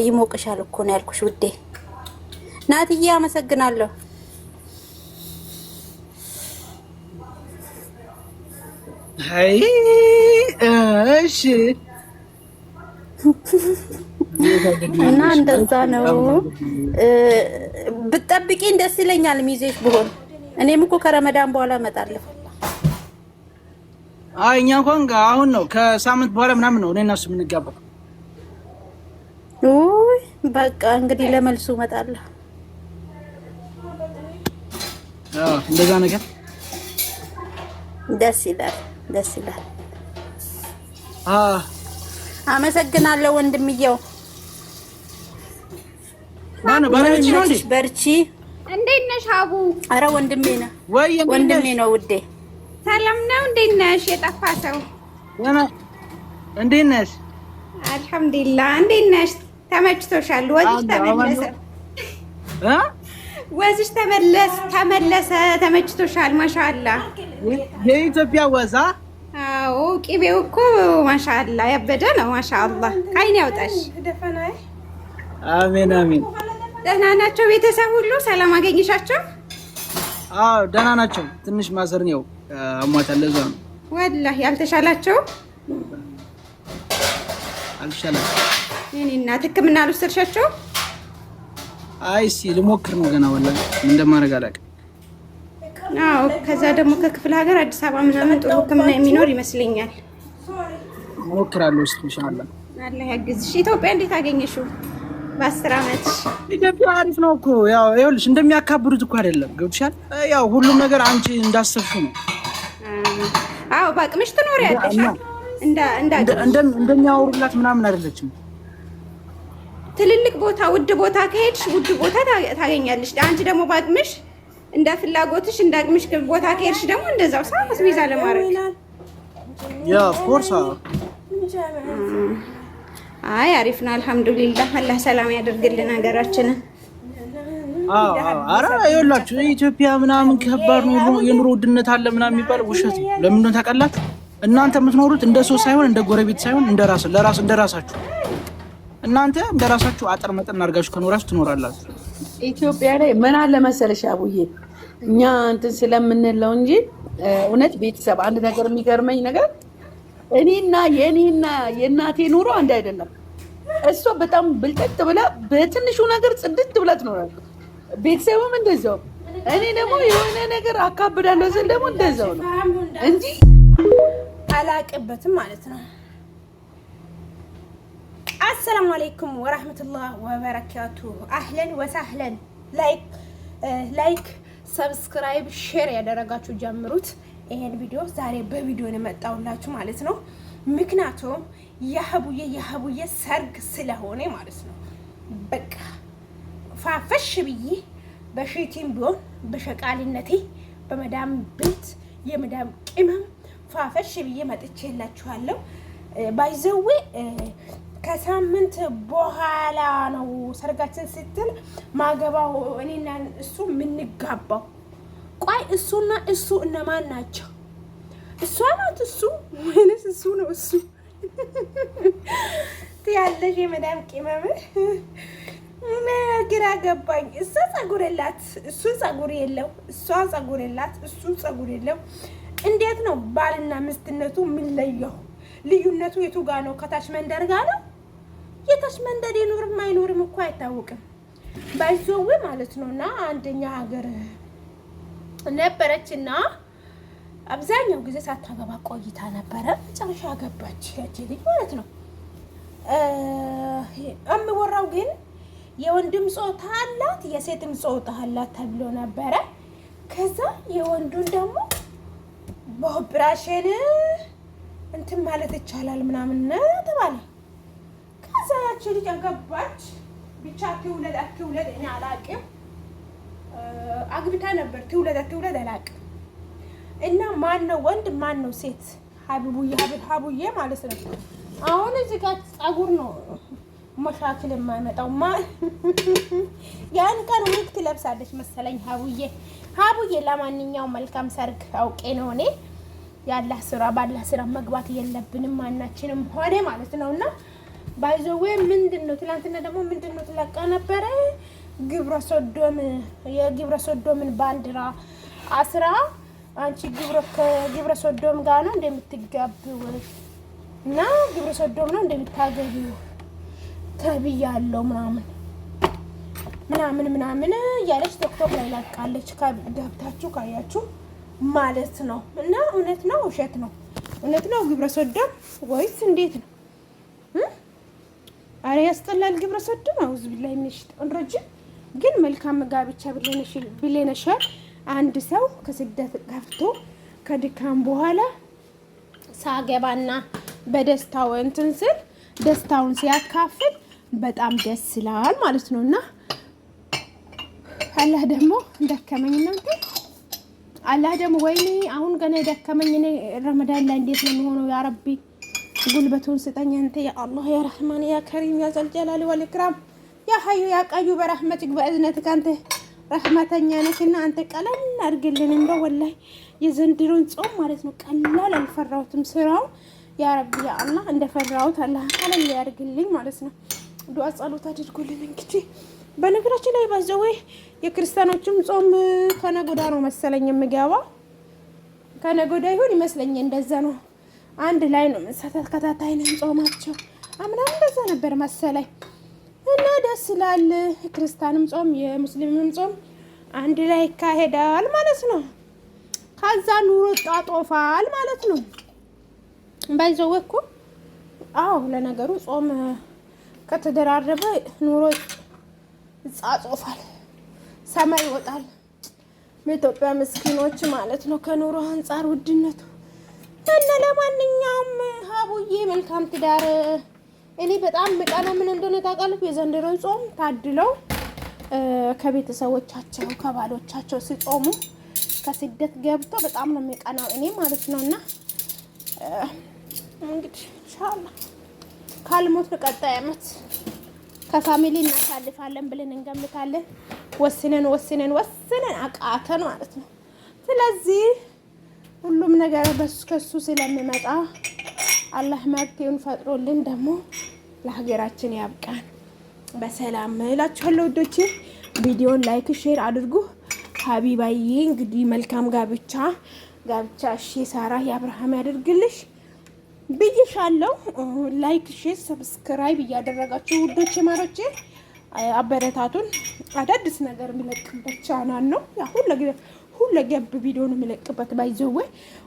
ይሞቅሻል እኮ ነው ያልኩሽ ውዴ። ናትዬ አመሰግናለሁ። አይ እሺ እና እንደዛ ነው። ብትጠብቂኝ ደስ ይለኛል ሚዜሽ ብሆን። እኔም እኮ ከረመዳን በኋላ እመጣለሁ። አይ እኛ እንኳን አሁን ነው ከሳምንት በኋላ ምናምን ነው እኔና እሱ የምንጋባው። ውይ በቃ እንግዲህ ለመልሱ እመጣለሁ። እንደዛ ነገር ደስ ይላል፣ ደስ ይላል። አመሰግናለሁ ወንድምየው። ማነው ባለቤት ነው እንዴ? በርቺ። እንዴት ነሽ አቡ? አረ ወንድሜ ነው፣ ወንድሜ ነው ውዴ። ሰላም ነው። እንዴት ነሽ? የጠፋ ሰው እንዴት ነሽ? አልሐምዱሊላህ። እንዴት ነሽ? ተመችቶሻል? ወዝሽ ተመለሰ? ወዝሽ ተመለሰ? ተመችቶሻል? ማሻአላህ። የኢትዮጵያ ወዛ? አዎ ቅቤው እኮ ማሻአላህ ያበደ ነው። ማሻአላህ ከአይን ያውጣሽ። አሜን አሜን። ደህና ናቸው ቤተሰብ ሁሉ? ሰላም አገኘሻቸው? አዎ ደህና ናቸው። ትንሽ ማዘር ነው አሟታል። ለዛ ነው ወላሂ ያልተሻላቸው። አልሻላቸው። እኔ እናት ሕክምና አልወሰድሻቸው? አይ እስኪ ልሞክር ነው ገና ወላሂ ምን እንደማደርግ አላውቅም። አዎ ከዛ ደግሞ ከክፍለ ሀገር አዲስ አበባ ምናምን ጥሩ ሕክምና የሚኖር ይመስለኛል። ሞክራለሁ እስኪ ኢንሻአላህ። አላህ ያግዝሽ። ኢትዮጵያ እንዴት አገኘሽው? በ10 አመትሽ ኢትዮጵያ አሪፍ ነው እኮ ያው ይኸውልሽ እንደሚያካብሩት እኮ አይደለም። ገብቶሻል? ያው ሁሉም ነገር አንቺ እንዳሰብሽው ነው። አዎ በአቅምሽ ትኖሪያለሽ። እንደሚያወሩላት ምናምን አይደለችም። ትልልቅ ቦታ ውድ ቦታ ከሄድሽ ውድ ቦታ ታገኛለሽ። አንቺ ደግሞ በአቅምሽ እንደ ፍላጎትሽ እንደ አቅምሽ ቦታ ከሄድሽ ደግሞ እንደዛው ሳስ ቪዛ ለማድረግ ያ ፎርሳ አይ አሪፍ ነው። አልሐምዱሊላህ አላህ ሰላም ያደርግልን ሀገራችንን። አረ ይኸውላችሁ ኢትዮጵያ ምናምን ከባድ ነው፣ የኑሮ ውድነት አለ ምናምን የሚባለው ውሸት ነው። ለምን እንደሆነ ታውቃላችሁ? እናንተ የምትኖሩት እንደ ሰው ሳይሆን እንደ ጎረቤት ሳይሆን እንደራሳችሁ እናንተ እንደራሳችሁ አጥር መጠን አድርጋችሁ ከኖራችሁ ትኖራላችሁ። ኢትዮጵያ ላይ ምን አለ መሰለሽ አቡዬ፣ እኛ እንትን ስለምንለው እንጂ እውነት ቤተሰብ አንድ ነገር የሚገርመኝ ነገር እኔና የእናቴ ኑሮ አንድ አይደለም። እሷ በጣም ብልጠት ብላ በትንሹ ነገር ጽድት ብላ ትኖራለች። ቤተሰብም እንደዛው። እኔ ደግሞ የሆነ ነገር አካብዳለሁ ስል ደግሞ እንደዛው ነው እንጂ አላቅበትም ማለት ነው። አሰላሙ አለይኩም ወራህመቱላህ ወበረካቱ። አህለን ወሳህለን። ላይክ ሰብስክራይብ ሼር ያደረጋችሁ ጀምሩት ይሄን ቪዲዮ። ዛሬ በቪዲዮ ነው መጣውላችሁ ማለት ነው። ምክንያቱም የሀቡዬ ሰርግ ስለሆነ ማለት ነው። በቃ ፋፈሽ ብዬ በሽቲም ቢሆን በሸቃሊነቴ በመዳም ቤት የመዳም ቅመም ፋፈሽ ብዬ መጥቼላችኋለሁ። ባይዘዌ ከሳምንት በኋላ ነው ሰርጋችን ስትል ማገባው እኔና እሱ የምንጋባው። ቆይ እሱና እሱ እነማን ናቸው? እሷ ናት እሱ ወይንስ እሱ ነው እሱ? ያለሽ የመዳም ቅመም ግራ ገባኝ። እሷ ጸጉር የላት፣ እሱ ጸጉር የለው። እሷ ጸጉር የላት፣ እሱ ጸጉር የለው። እንዴት ነው ባልና ሚስትነቱ የሚለየው? ልዩነቱ የቱ ጋ ነው? ከታች መንደር ጋ ነው? የታች መንደር ይኖርም አይኖርም እኮ አይታወቅም። ባይዞዌ ማለት ነውና አንደኛ ሀገር ነበረችና አብዛኛው ጊዜ ሳታገባ ቆይታ ነበረ። መጨረሻ ገባች ያቺ ልጅ ማለት ነው። የሚወራው ግን የወንድም ጾታ አላት የሴትም ጾታ አላት ተብሎ ነበረ። ከዛ የወንዱን ደግሞ በኦፕሬሽን እንትን ማለት ይቻላል ምናምን ተባለ። ከዛ ያቺ ልጅ አገባች። ብቻ ትውለድ እኔ አላቅም። አግብታ ነበር ትውለድ አላቅም። እና ማን ነው ወንድ ማን ነው ሴት? ሀቡዬ ማለት ነው። አሁን እዚህ ጋር ጸጉር ነው መሻክል የማይመጣው ያን ቀን ወቅት ለብሳለች መሰለኝ ሀቡዬ። ለማንኛውም መልካም ሰርግ። አውቄ ነው እኔ ያላህ ስራ ባላህ ስራ መግባት የለብንም ማናችንም ሆነ ማለት ነውና ባይዘዌ ምንድነው ትላንትና ደግሞ ምንድነው ተለቃ ነበረ የግብረ ሶዶምን ባንዲራ አስራ አንቺ ግብረ ሶዶም ጋር ነው እንደምትጋቢው እና ግብረ ሶዶም ነው እንደምታገቢው ተብያለሁ ምናምን እያለች ቲክቶክ ላይ ላቃለች። ገብታችሁ ካያችሁ ማለት ነው። እና እውነት ነው ውሸት ነው? እውነት ነው ግብረ ሶዶም ወይስ እንዴት ነው? አረ ያስጠላል ግብረ ሶዶም። አውዝ ቢላሂ ሚነሽ ረጅም ግን መልካም ጋብቻ ብለነሻል። አንድ ሰው ከስደት ገብቶ ከድካም በኋላ ሳገባና በደስታው እንትን ስል ደስታውን ሲያካፍል በጣም ደስ ይላል ማለት ነውና አላህ ደግሞ ደከመኝ እናንተ አላህ ደግሞ ወይኔ አሁን ገና ደከመኝ እኔ ረመዳን ላይ እንዴት ነው የሚሆነው? ያ ረቢ ጉልበቱን ስጠኝ አንተ ያ አላህ ያ ረህማን ያ ከሪም ያ ዘልጀላሊ ወልኢክራም ያ ሀዩ ያ ቀዩ በረህመትክ በእዝነትክ አንተ ረህመተኛ ነህና አንተ ቀለል አድርግልን። እንደው ወላሂ የዘንድሮን ጾም ማለት ነው ቀላል አልፈራሁትም ስራው ያ ረቢ ያ አላህ እንደፈራሁት አላህ ቀለል ያድርግልኝ ማለት ነው። ዱዓ ጸሎት አድርጉልን። እንግዲህ በነገራችን ላይ ባዘው የክርስቲያኖችም ጾም ከነጎዳ ነው መሰለኝ የሚገባው ከነጎዳ ይሁን ይመስለኛል እንደዛ ነው። አንድ ላይ ነው ተከታታይ ነው ጾማቸው አምና እንደዛ ነበር መሰለኝ እና ደስ ይላል። ክርስቲያንም ጾም የሙስሊምም ጾም አንድ ላይ ይካሄዳል ማለት ነው። ከዛ ኑሮ ጣጦፋል ማለት ነው። ባይዘው እኮ አዎ ለነገሩ ጾም ከተደራረበ ኑሮ ጻጾፋል ሰማይ ይወጣል። በኢትዮጵያ ምስኪኖች ማለት ነው ከኑሮ አንፃር ውድነቱ እና ለማንኛውም ሀቡዬ መልካም ትዳር። እኔ በጣም ምቀና ምን እንደሆነ ታውቃለህ? የዘንድሮ ጾም ታድለው ከቤተሰቦቻቸው ከባሎቻቸው ሲጾሙ ከስደት ገብቶ በጣም ነው የሚቀናው እኔ ማለት ነውና እንግዲህ ኢንሻአላህ ካልሞት በቀጣይ ዓመት ከፋሚሊ እናሳልፋለን ብለን እንገምታለን። ወስነን አቃተን ማለት ነው። ስለዚህ ሁሉም ነገር ከሱ ስለሚመጣ አላህ መብቴውን ፈጥሮልን ደግሞ ለሀገራችን ያብቃን በሰላም እላችኋለሁ። ውዶቼ ቪዲዮን ላይክ ሼር አድርጉ። ሀቢባዬ እንግዲህ መልካም ጋብቻ እሺ ሳራ የአብርሃም ያደርግልሽ ብዬሻለሁ። ላይክ ሼር ሰብስክራይብ እያደረጋችሁ ውዶቼ ማሮቼ አበረታቱን። አዳዲስ ነገር የሚለቅበት ቻናል ነው። ያ ሁለገብ ቪዲዮ ነው የሚለቅበት ባይዘው።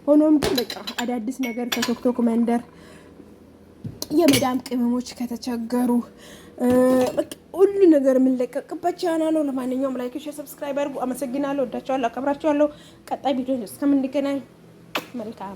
ሆኖም ግን በቃ አዳዲስ ነገር ከቲክቶክ መንደር የመዳም ቅመሞች ከተቸገሩ ሁሉ ነገር የሚለቀቅበት ቻናል ነው። ለማንኛውም ላይክ ሼር ሰብስክራይብ አድርጉ። አመሰግናለሁ። ወዳችኋለሁ፣ አከብራችኋለሁ። ቀጣይ ቪዲዮ እስከምንገናኝ መልካም